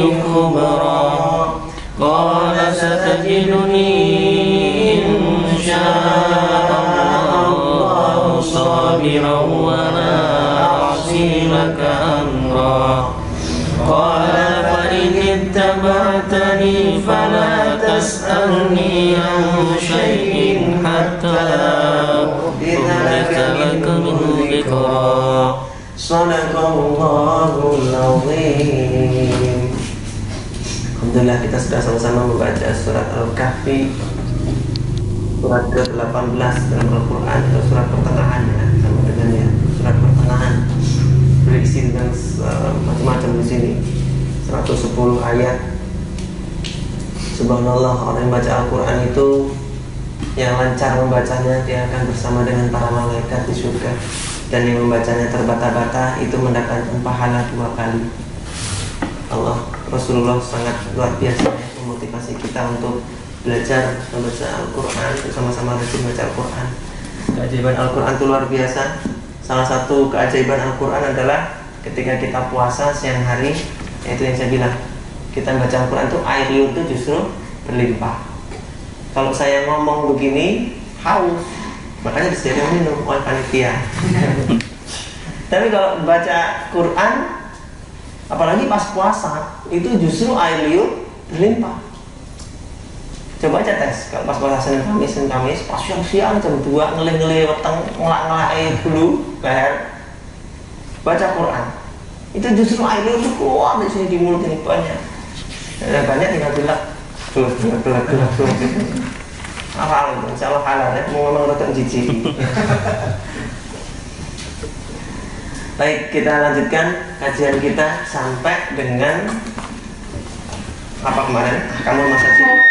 كبرا قال ستجدني إن شاء الله صابرا ولا أعصي لك أمرا قال فإن اتبعتني فلا تسألني عن شيء حتى أحدث لك منه ذكرا Sadaqallahul Azim. Alhamdulillah kita sudah sama-sama membaca surat Al-Kahfi, surat ke-18 dalam Al-Quran, atau surat pertengahan ya, sama dengannya surat pertengahan, berisi dengan macam-macam di sini, 110 ayat. Subhanallah, orang yang baca Al-Quran itu yang lancar membacanya dia akan bersama dengan para malaikat di surga, dan yang membacanya terbata-bata itu mendapatkan pahala 2 kali. Allah, Rasulullah sangat luar biasa memotivasi kita untuk belajar membaca Al-Quran, sama-sama rajin membaca Al-Quran. Keajaiban Al-Quran itu luar biasa. Salah satu keajaiban Al-Quran adalah ketika kita puasa siang hari, yaitu yang saya bilang, kita baca Al-Quran itu air liur itu justru berlimpah. Kalau saya ngomong begini, haus, makanya disediakan minum oleh panitia. Tapi kalau baca Quran, apalagi pas puasa, itu justru air liur berlimpah. Coba aja tes, kalau pas puasa Senin Kamis, pas siang-siang jam 2 ngelih-ngelih weteng, ngelak-ngelak air dulu, leher, baca Quran, itu justru air liur itu keluar di sini di mulut ini banyak. Banyak tinggal gelap, gelap. Hafal, insya Allah halal ya, mau ngomong rotok jijik. Baik, kita lanjutkan kajian kita sampai dengan apa kemarin? Kamu masajid.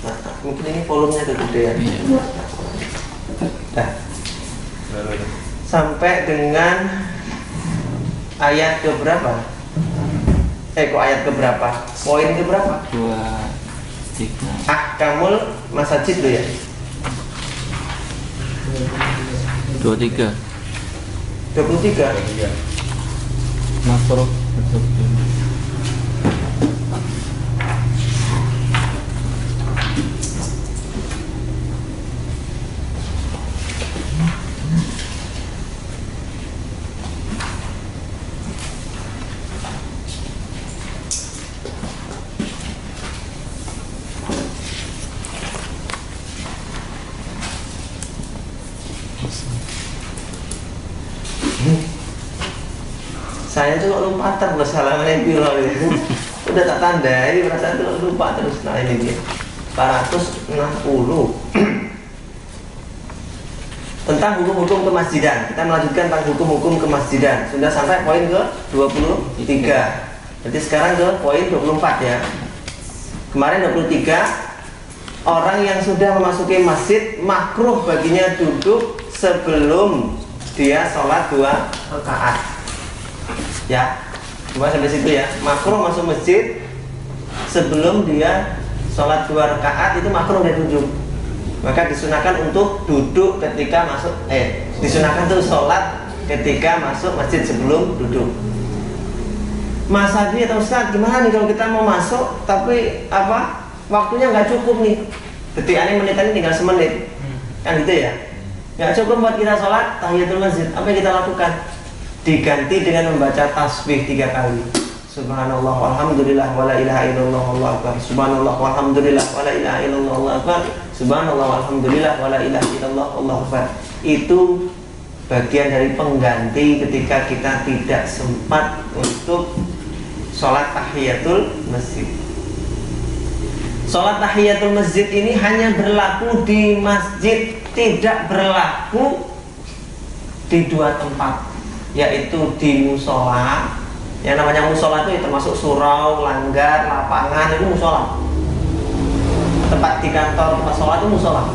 Nah, mungkin ini volumenya gede ya. Dah. Sampai dengan ayat keberapa? Kok ayat keberapa? Poin keberapa? 2, 3. Ahkamul masajid tuh ya. 23. 23. Makruh. Saya juga lupa terus halamannya bilang udah tak tandai, perasaan itu lupa terus. Nah ini dia 460 tentang hukum-hukum kemasjidan. Kita melanjutkan tentang hukum-hukum kemasjidan. Sudah sampai poin ke 23. Berarti sekarang ke poin 24 ya. Kemarin 23, orang yang sudah memasuki masjid makruh baginya duduk sebelum dia sholat 2 rakaat. Ya, cuma sampai situ ya. Makruh masuk masjid sebelum dia sholat 2 rakaat, itu makruh dia duduk. Maka disunahkan untuk duduk ketika masuk. Disunahkan tuh sholat ketika masuk masjid sebelum duduk. Mas Hadi atau Ustaz, gimana nih kalau kita mau masuk tapi waktunya nggak cukup nih, detikannya menitannya tinggal semenit, kan gitu ya? Nggak cukup buat kita sholat tahiyatul masjid. Apa yang kita lakukan? Diganti dengan membaca tasbih 3 kali. Subhanallah walhamdulillah wala ilaha illallah wallahu akbar. Subhanallah walhamdulillah wala ilaha illallah wallahu akbar. Subhanallah walhamdulillah wala ilaha illallah wallahu akbar. Itu bagian dari pengganti ketika kita tidak sempat untuk sholat tahiyatul masjid. Sholat tahiyatul masjid ini hanya berlaku di masjid, tidak berlaku di 2 tempat, yaitu di musola. Yang namanya musola itu termasuk surau, langgar, lapangan, itu musola. Tempat di kantor, tempat sholat itu musola.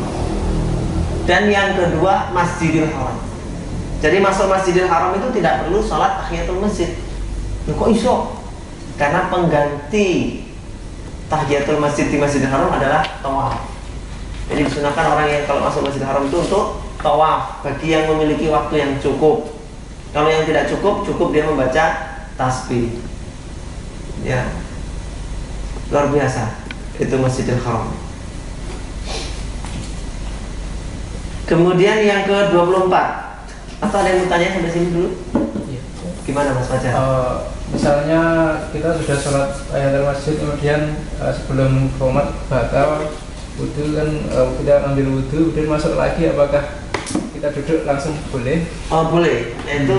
Dan yang kedua, Masjidil Haram. Jadi masuk Masjidil Haram itu tidak perlu sholat tahiyatul masjid. Kok iso? Karena pengganti tahiyatul masjid di Masjidil Haram adalah tawaf. Jadi disunahkan orang yang kalau masuk Masjidil Haram itu untuk tawaf bagi yang memiliki waktu yang cukup. Kalau yang tidak cukup dia membaca tasbih. Ya, luar biasa itu Masjidil Haram. Kemudian yang ke-24, atau ada yang mau tanya sampai sini dulu? Iya. Gimana Mas Fajar? Misalnya kita sudah sholat tahiyatul masjid, kemudian sebelum qomat batal wudhu kan, kita ambil wudhu kemudian masuk lagi, apakah kita duduk langsung boleh? Oh boleh, itu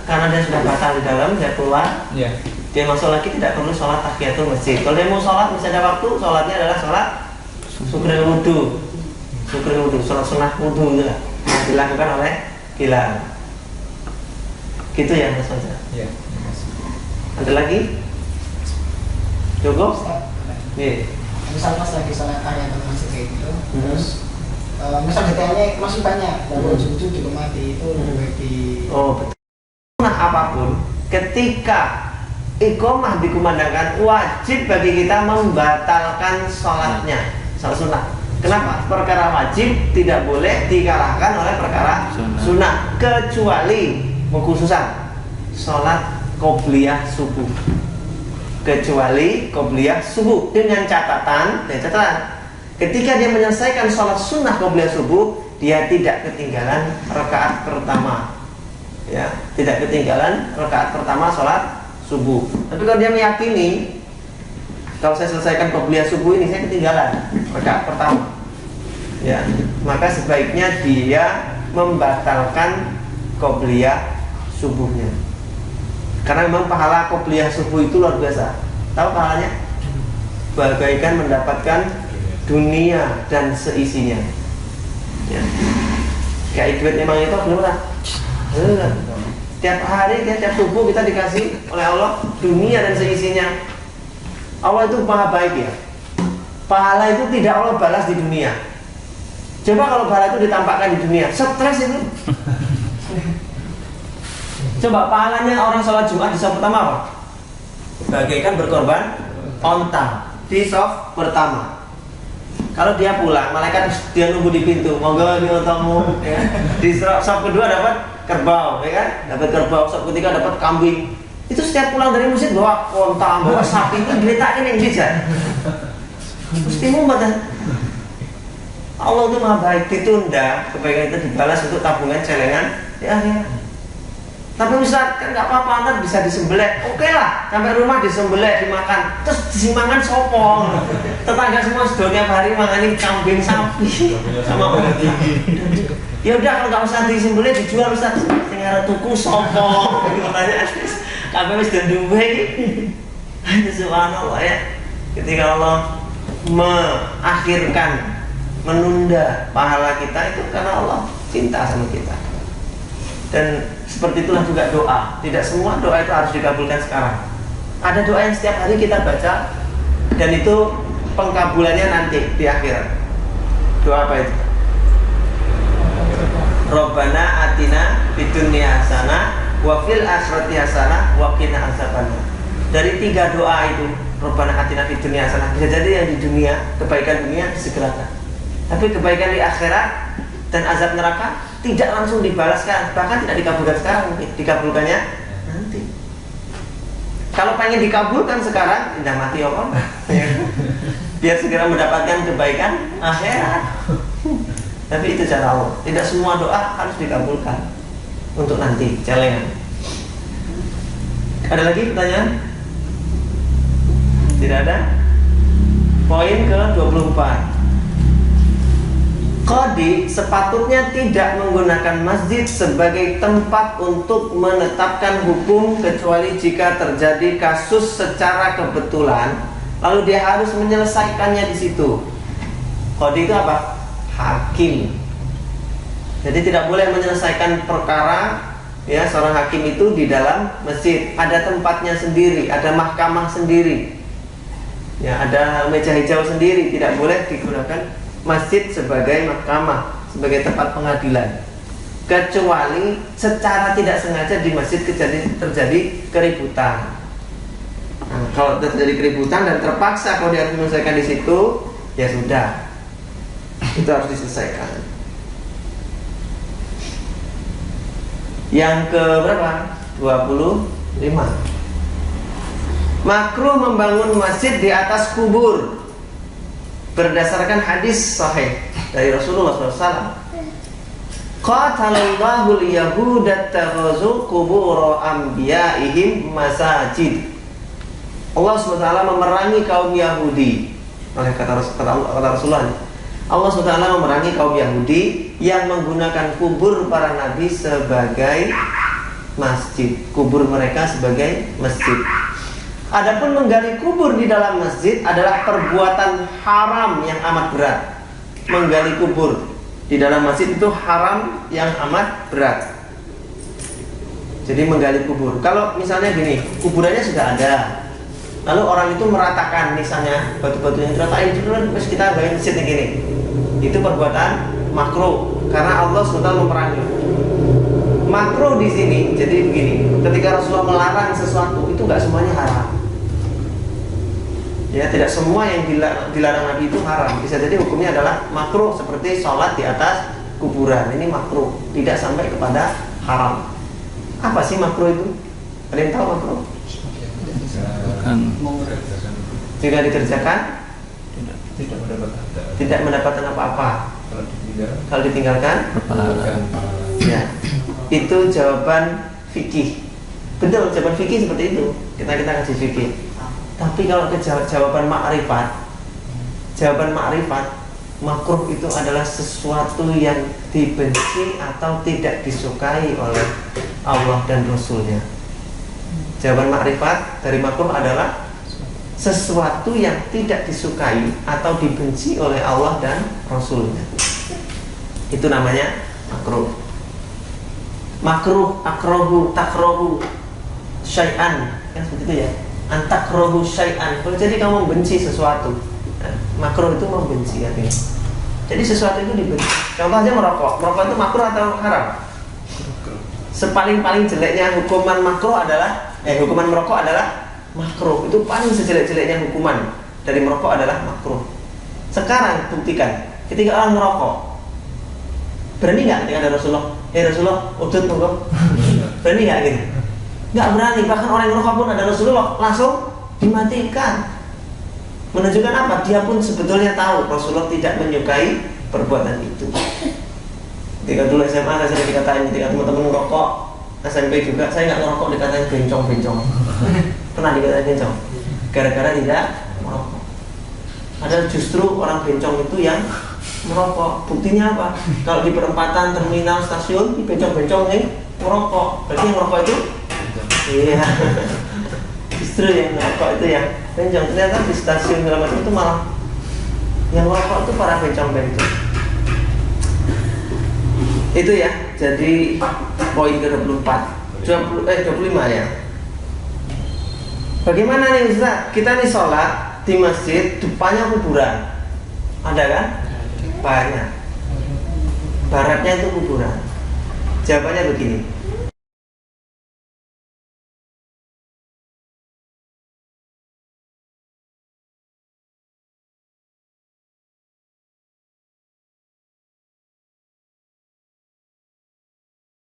karena dia sudah batal di dalam, dia keluar, Ya. dia masuk lagi tidak perlu sholat tahiyatul masjid. Kalau dia mau sholat, masih ada waktu, sholatnya adalah sholat syukril wudhu. Syukril wudhu, sholat sunnah wudhu itu lah, yang dilakukan oleh Bilal. Gitu ya Mas Fajar. Ya. Ada lagi? Cukup? Iya. Misal pas lagi sholat tahiyatul masjid kayak gitu, terus misal detailnya masih banyak, lalu ujung-ujung juga mati, itu lebih baik di Oh betul. Nah apapun, ketika iqomah dikumandangkan, wajib bagi kita membatalkan sholatnya, sholat sunnah. Kenapa? Perkara wajib tidak boleh dikalahkan oleh perkara sunnah, kecuali mengkhususan sholat qobliyah subuh. Kecuali qobliyah subuh, dengan catatan, ketika dia menyelesaikan sholat sunnah qobliyah subuh, dia tidak ketinggalan rakaat pertama. Ya, tidak ketinggalan rakaat pertama sholat subuh. Tapi kalau dia meyakini, kalau saya selesaikan qobliyah subuh ini saya ketinggalan rakaat pertama, ya, maka sebaiknya dia membatalkan qobliyah subuhnya. Karena memang pahala qobliyah subuh itu luar biasa. Tahu pahalanya? Bagaikan mendapatkan dunia dan seisinya. Ya. Kayak duit memang itu belum lah. Tiap hari, tiap subuh kita dikasih oleh Allah dunia dan seisinya. Allah itu maha baik ya. Pahala itu tidak Allah balas di dunia. Coba kalau pahala itu ditampakkan di dunia, stres itu. Coba pahalanya orang sholat Jumat di saf pertama apa? Bagaikan berkorban onta di saf pertama. Kalau dia pulang, malaikat dia nunggu di pintu, monggo ini ontamu. Ya. Di saf kedua dapat kerbau, ya kan? Dapat kerbau. Saf ketiga dapat kambing. Itu setiap pulang dari masjid bawa onta, bawa sapi, itu diletakin yang jajan. Mesti mumet. Allah itu maha baik, ditunda kebaikan itu dibalas untuk tabungan celengan di akhirat. Tapi Ustaz kan nggak apa-apa, ntar bisa disembelih. Oke lah, sampai rumah disembelih, dimakan, terus disimpangan sopong. Tetangga semua sudah tiap hari makan kambing, sapi, sama orang. Ya udah kalau nggak usah disembelih, dijual Ustaz. Tinggal tuku sopong. Katanya kambing sudah duwe. Subhanallah ya. Ketika Allah mengakhirkan, menunda pahala kita itu karena Allah cinta sama kita. Dan seperti itulah juga doa. Tidak semua doa itu harus dikabulkan sekarang. Ada doa yang setiap hari kita baca, dan itu pengkabulannya nanti di akhirat. Doa apa itu? Rabbana atina fid dunya hasanah wa fil akhirati hasanah wa qina azabannar. Dari 3 doa itu, Rabbana atina fid dunya hasanah, bisa jadi yang di dunia, kebaikan dunia disegerakan. Tapi kebaikan di akhirat dan azab neraka tidak langsung dibalaskan, bahkan tidak dikabulkan sekarang, mungkin dikabulkannya nanti. Kalau pengen dikabulkan sekarang, tidak mati apa? Biar segera mendapatkan kebaikan akhirat. Tapi itu cara Allah. Tidak semua doa harus dikabulkan untuk nanti, celengan. Ada lagi pertanyaan? Tidak ada? Poin ke-24. Qadhi sepatutnya tidak menggunakan masjid sebagai tempat untuk menetapkan hukum kecuali jika terjadi kasus secara kebetulan, lalu dia harus menyelesaikannya di situ. Qadhi itu apa? Hakim. Jadi tidak boleh menyelesaikan perkara, ya, seorang hakim itu di dalam masjid. Ada tempatnya sendiri, ada mahkamah sendiri, ya, ada meja hijau sendiri. Tidak boleh digunakan masjid sebagai mahkamah, sebagai tempat pengadilan, kecuali secara tidak sengaja di masjid terjadi keributan. Nah, kalau terjadi keributan dan terpaksa kalau dia harus menyelesaikan di situ, ya sudah, itu harus diselesaikan. Yang ke berapa? 25. Makruh membangun masjid di atas kubur berdasarkan hadis sahih dari Rasulullah SAW. Qatalallahu al-yahuda takhazu qubur anbiya'ihim masajid. Allah SWT memerangi kaum Yahudi. Oleh kata Rasulullah, Allah SWT memerangi kaum Yahudi yang menggunakan kubur para nabi sebagai masjid, kubur mereka sebagai masjid. Adapun menggali kubur di dalam masjid adalah perbuatan haram yang amat berat. Menggali kubur di dalam masjid itu haram yang amat berat. Jadi menggali kubur. Kalau misalnya gini, kuburannya sudah ada, lalu orang itu meratakan, misalnya batu-batu yang diratain terus kita bangun masjid yang gini, itu perbuatan makruh karena Allah SWT memerangi. Makruh di sini, jadi begini, ketika Rasulullah melarang sesuatu itu nggak semuanya haram. Ya, tidak semua yang dilarang Nabi itu haram. Bisa jadi hukumnya adalah makruh, seperti sholat di atas kuburan. Ini makruh, tidak sampai kepada haram. Apa sih makruh itu? Ada yang tahu makruh? Jika dikerjakan tidak mendapatkan apa-apa. Kalau ditinggalkan ya, itu jawaban fikih. Betul, jawaban fikih seperti itu. Kita kasih fikih. Tapi kalau ke jawaban makrifat, makruh itu adalah sesuatu yang dibenci atau tidak disukai oleh Allah dan Rasulnya. Jawaban makrifat dari makruh adalah sesuatu yang tidak disukai atau dibenci oleh Allah dan Rasulnya. Itu namanya makruh. Makruh, akrohu, takrohu, syai'an, kan seperti itu ya. Antakrohu syai'an. Jadi kamu membenci sesuatu. Nah, makruh itu membenci artinya. Jadi sesuatu itu dibenci. Contohnya merokok. Merokok itu makruh atau haram? Sepaling-paling jeleknya hukuman makruh adalah hukuman merokok adalah makruh. Itu paling sejelek-jeleknya hukuman dari merokok adalah makruh. Sekarang buktikan, ketika orang merokok, berani nggak ketika ada Rasulullah? Rasulullah, udut monggo. Berani nggak gitu? Nggak berani, bahkan orang yang merokok pun ada Rasulullah langsung dimatikan. Menunjukkan apa? Dia pun sebetulnya tahu Rasulullah tidak menyukai perbuatan itu. Ketika dulu SMA saya sering dikatain, ketika teman-teman merokok, SMP juga saya nggak ngerokok dikatain bencong. Pernah dikatain bencong gara-gara tidak merokok. Padahal justru orang bencong itu yang merokok. Buktinya apa? Kalau di perempatan, terminal, stasiun, di bencong-bencong nih merokok. Berarti yang merokok itu iya. Justru yang merokok itu yang bencong. Ternyata di stasiun segala macam itu malah yang merokok itu para bencong-bencong. Itu ya. Jadi poin ke-24 25 ya. Bagaimana nih Ustaz? Kita nih sholat di masjid, depannya kuburan. Ada kan? Banyak. Baratnya itu kuburan. Jawabannya begini.